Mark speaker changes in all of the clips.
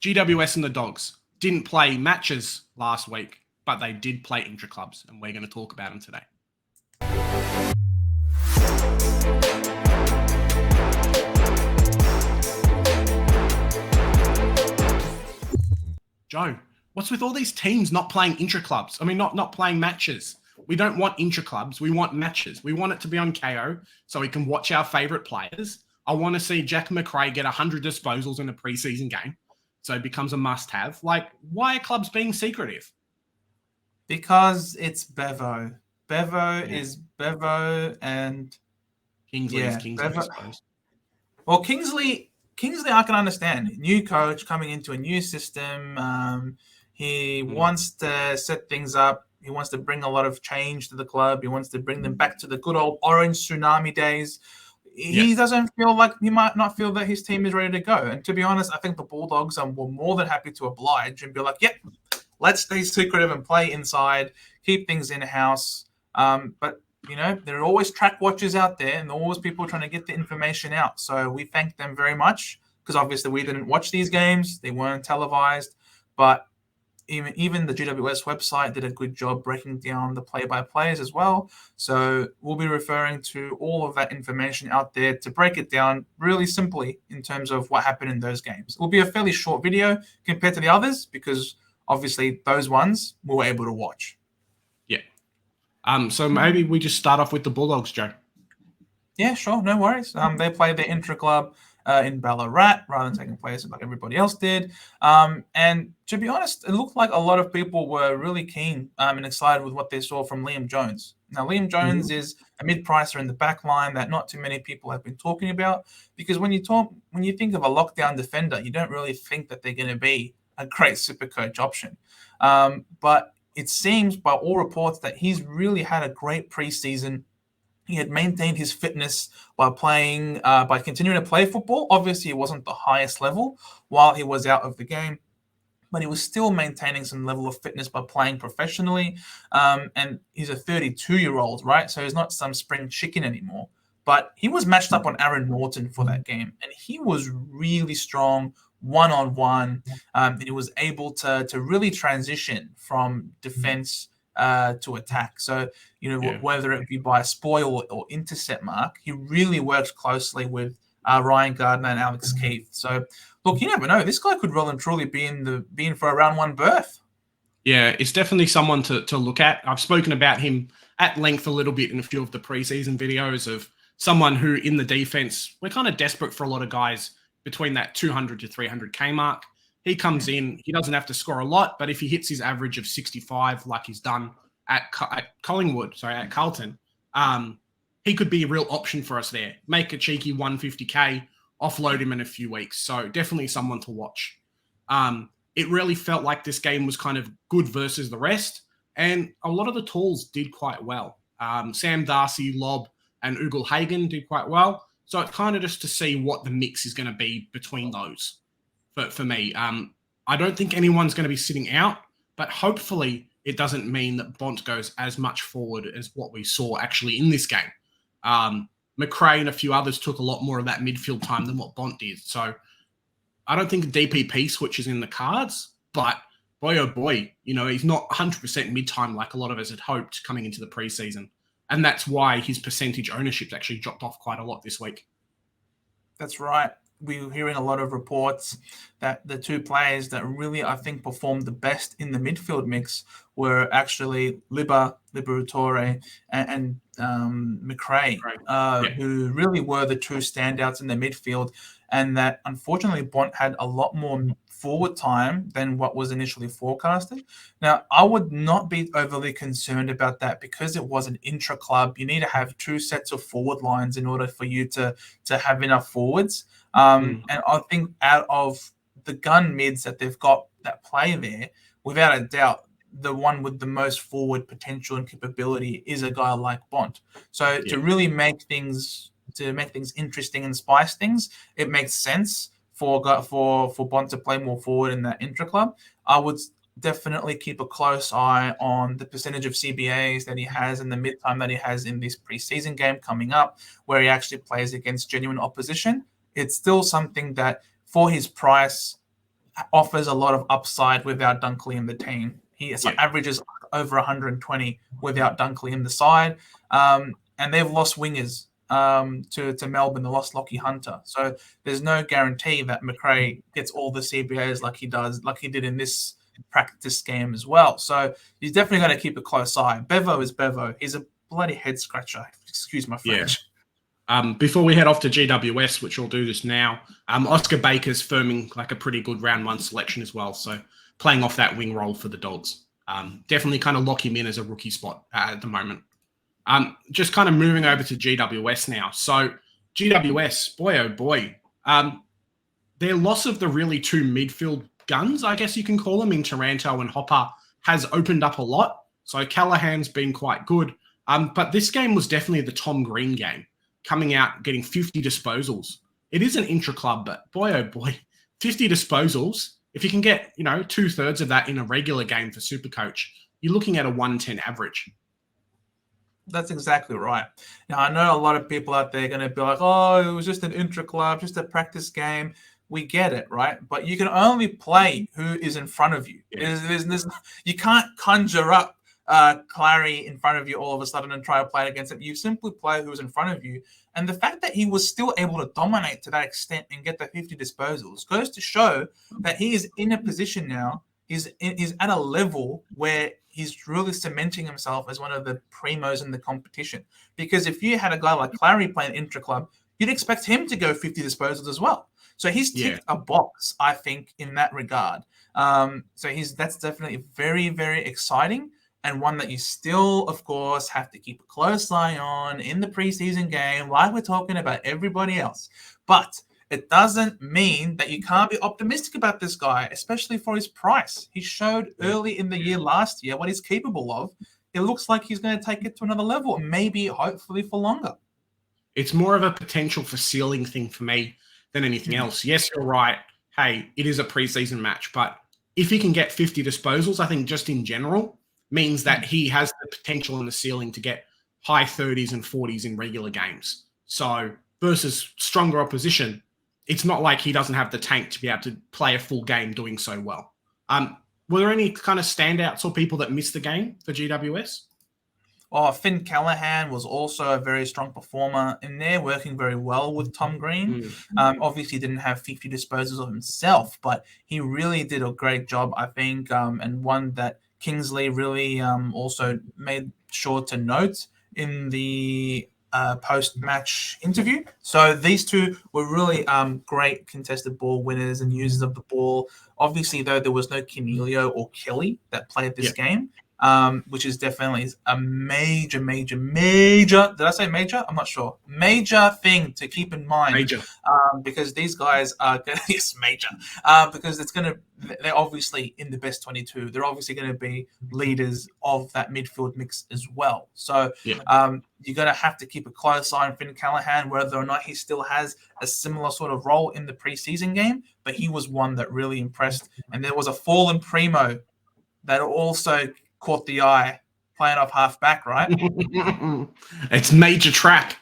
Speaker 1: GWS and the Dogs didn't play matches last week, but they did play intraclubs, and we're going to talk about them today. Joe, what's with all these teams not playing intraclubs? I mean, not playing matches. We don't want intraclubs. We want matches. We want it to be on KO so we can watch our favourite players. I want to see Jack McRae get 100 disposals in a preseason game, so it becomes a must-have. Like, why are clubs being secretive?
Speaker 2: Because it's Bevo. Bevo is Bevo, and
Speaker 1: Kingsley is Kingsley, I suppose.
Speaker 2: Well, Kingsley, I can understand. New coach coming into a new system. He wants to set things up. He wants to bring a lot of change to the club. He wants to bring them back to the good old orange tsunami days. He doesn't feel like, he might not feel that his team is ready to go. And to be honest, I think the Bulldogs were more than happy to oblige and be like, yep, let's stay secretive and play inside, keep things in-house. But, you know, there are always track watchers out there and always people trying to get the information out. So we thank them very much because obviously we didn't watch these games. They weren't televised. But even the GWS website did a good job breaking down the play-by-plays as well. So we'll be referring to all of that information out there to break it down really simply in terms of what happened in those games. It will be a fairly short video compared to the others because obviously those ones we were able to watch.
Speaker 1: Yeah. So maybe we just start off with the Bulldogs, Joe.
Speaker 2: Yeah, sure. No worries. They played their intra-club in Ballarat rather than taking place like everybody else did. And to be honest, it looked like a lot of people were really keen and excited with what they saw from Liam Jones. Now, Liam Jones is a mid-pricer in the back line that not too many people have been talking about because when you think of a lockdown defender, you don't really think that they're going to be a great Supercoach option. But it seems by all reports that he's really had a great preseason. He had maintained his fitness by continuing to play football. Obviously, it wasn't the highest level while he was out of the game, but he was still maintaining some level of fitness by playing professionally. And he's a 32-year-old, right? So he's not some spring chicken anymore. But he was matched up on Aaron Norton for that game, and he was really strong one-on-one. And he was able to really transition from defense to attack. So, whether it be by spoil or intercept mark, he really worked closely with Ryan Gardner and Alex Keith. So, look, you never know. This guy could well and truly be in for a round one berth.
Speaker 1: Yeah, it's definitely someone to look at. I've spoken about him at length a little bit in a few of the preseason videos of someone who in the defense, we're kind of desperate for a lot of guys between that 200 to 300K mark. He comes in, he doesn't have to score a lot, but if he hits his average of 65 like he's done at Carlton, he could be a real option for us there. Make a cheeky 150K, offload him in a few weeks. So definitely someone to watch. It really felt like this game was kind of good versus the rest, and a lot of the tools did quite well. Sam Darcy, Lobb, and Ugle Hagen did quite well. So it's kind of just to see what the mix is going to be between those. But for me, I don't think anyone's going to be sitting out, but hopefully it doesn't mean that Bont goes as much forward as what we saw actually in this game. McRae and a few others took a lot more of that midfield time than what Bont did. So I don't think a DPP switch is in the cards, but boy, oh boy, he's not 100% mid-time like a lot of us had hoped coming into the preseason. And that's why his percentage ownership's actually dropped off quite a lot this week.
Speaker 2: That's right. We were hearing a lot of reports that the two players that really, I think, performed the best in the midfield mix were actually Liberatore and McRae, who really were the two standouts in the midfield. And that, unfortunately, Bont had a lot more forward time than what was initially forecasted. Now, I would not be overly concerned about that because it was an intra-club. You need to have two sets of forward lines in order for you to have enough forwards. And I think out of the gun mids that they've got that play there, without a doubt, the one with the most forward potential and capability is a guy like Bont. So to really make things interesting and spice things, it makes sense for Bont to play more forward in that intra-club. I would definitely keep a close eye on the percentage of CBAs that he has and the mid-time that he has in this preseason game coming up, where he actually plays against genuine opposition. It's still something that, for his price, offers a lot of upside without Dunkley in the team. He averages over 120 without Dunkley in the side. And they've lost wingers to Melbourne. They lost Lockie Hunter. So there's no guarantee that McRae gets all the CBAs like he did in this practice game as well. So he's definitely going to keep a close eye. Bevo is Bevo. He's a bloody head scratcher. Excuse my French.
Speaker 1: Before we head off to GWS, which we'll do this now, Oscar Baker's firming like a pretty good round one selection as well. So playing off that wing role for the Dogs. Definitely kind of lock him in as a rookie spot at the moment. Just kind of moving over to GWS now. So GWS, boy, oh boy. Their loss of the really two midfield guns, I guess you can call them, in Taranto and Hopper, has opened up a lot. So Callahan's been quite good. But this game was definitely the Tom Green game, coming out, getting 50 disposals. It is an intra-club, but boy, oh boy, 50 disposals. If you can get, 2/3 of that in a regular game for Supercoach, you're looking at a 110 average.
Speaker 2: That's exactly right. Now, I know a lot of people out there are going to be like, oh, it was just an intra-club, just a practice game. We get it, right? But you can only play who is in front of you.
Speaker 1: Yeah.
Speaker 2: You can't conjure up Clary in front of you all of a sudden and try to play it against him. You simply play who's in front of you. And the fact that he was still able to dominate to that extent and get the 50 disposals goes to show that he is in a position now. He's at a level where he's really cementing himself as one of the primos in the competition. Because if you had a guy like Clary playing intra-club, you'd expect him to go 50 disposals as well. So he's ticked a box, I think, in that regard. That's definitely very, very exciting, and one that you still, of course, have to keep a close eye on in the preseason game, like we're talking about everybody else. But it doesn't mean that you can't be optimistic about this guy, especially for his price. He showed early in the year last year what he's capable of. It looks like he's going to take it to another level, maybe, hopefully, for longer.
Speaker 1: It's more of a potential for ceiling thing for me than anything else. Yes, you're right. Hey, it is a preseason match, but if he can get 50 disposals, I think just in general, means that he has the potential and the ceiling to get high 30s and 40s in regular games. So versus stronger opposition, it's not like he doesn't have the tank to be able to play a full game doing so well. Were there any kind of standouts or people that missed the game for GWS?
Speaker 2: Oh, Finn Callahan was also a very strong performer in there, working very well with Tom Green. Obviously didn't have 50 disposals of himself, but he really did a great job, I think, and one that Kingsley really also made sure to note in the post-match interview. So these two were really great contested ball winners and users of the ball. Obviously, though, there was no Canelio or Kelly that played this game. Which is definitely a major, did I say major? I'm not sure. Major thing to keep in mind. Because these guys are going to, yes, major. Because they're obviously in the best 22. They're obviously going to be leaders of that midfield mix as well. So you're going to have to keep a close eye on Finn Callahan, whether or not he still has a similar sort of role in the preseason game. But he was one that really impressed. And there was a fallen primo that also caught the eye playing off half back, right?
Speaker 1: It's major trap.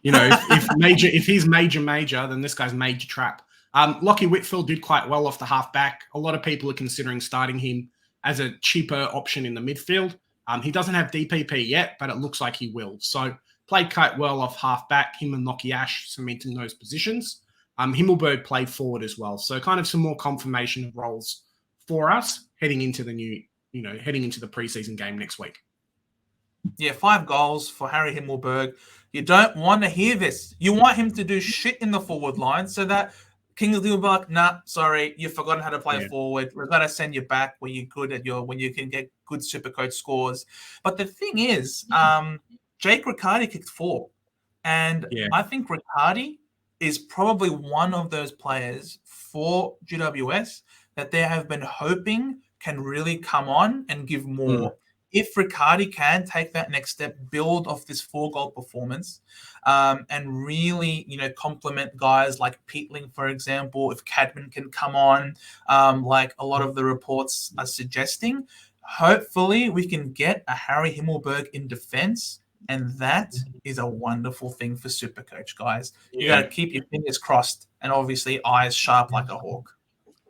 Speaker 1: If he's major, then this guy's major trap. Lockie Whitfield did quite well off the half back. A lot of people are considering starting him as a cheaper option in the midfield. He doesn't have DPP yet, but it looks like he will. So played quite well off half back. Him and Lockie Ash cementing those positions. Himmelberg played forward as well. So kind of some more confirmation of roles for us heading into the preseason game next week.
Speaker 2: Yeah, 5 goals for Harry Himmelberg. You don't want to hear this. You want him to do shit in the forward line so that Kingsley will be like, nah, sorry, you've forgotten how to play forward. We're going to send you back when you're good at when you can get good Supercoach scores. But the thing is, Jake Riccardi kicked 4. And I think Riccardi is probably one of those players for GWS that they have been hoping can really come on and give more. If Riccardi can take that next step, build off this 4-goal performance, and really, complement guys like Peatling, for example, if Cadman can come on, like a lot of the reports are suggesting, hopefully we can get a Harry Himmelberg in defense, and that is a wonderful thing for Supercoach, guys. You got to keep your fingers crossed and obviously eyes sharp like a hawk.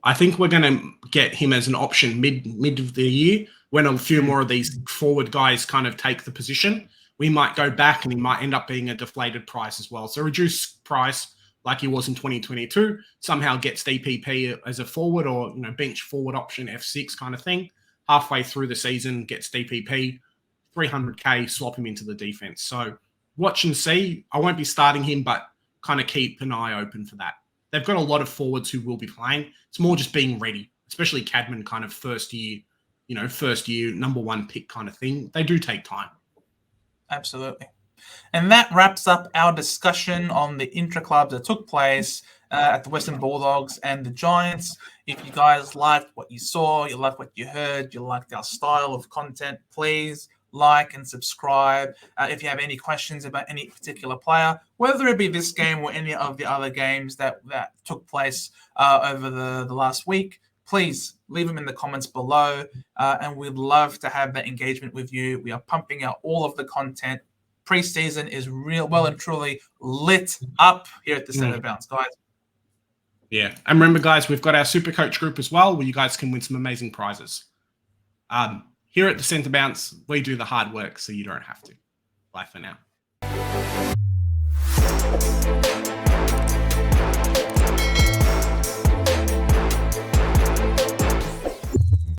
Speaker 1: I think we're going to get him as an option mid of the year when a few more of these forward guys kind of take the position. We might go back and he might end up being a deflated price as well. So reduced price like he was in 2022, somehow gets DPP as a forward or bench forward option F6 kind of thing. Halfway through the season, gets DPP, 300K, swap him into the defense. So watch and see. I won't be starting him, but kind of keep an eye open for that. They've got a lot of forwards who will be playing. It's more just being ready, especially Cadman kind of first year number one pick kind of thing. They do take time.
Speaker 2: Absolutely. And that wraps up our discussion on the intra-clubs that took place at the Western Bulldogs and the Giants. If you guys liked what you saw, you liked what you heard, you liked our style of content, please like and subscribe. If you have any questions about any particular player, whether it be this game or any of the other games that took place over the last week, please leave them in the comments below. And we'd love to have that engagement with you. We are pumping out all of the content. Preseason is well and truly lit up here at the Centre Bounce, guys.
Speaker 1: Yeah. And remember, guys, we've got our Supercoach group as well, where you guys can win some amazing prizes. Here at the Centre Bounce, we do the hard work, so you don't have to. Bye for now.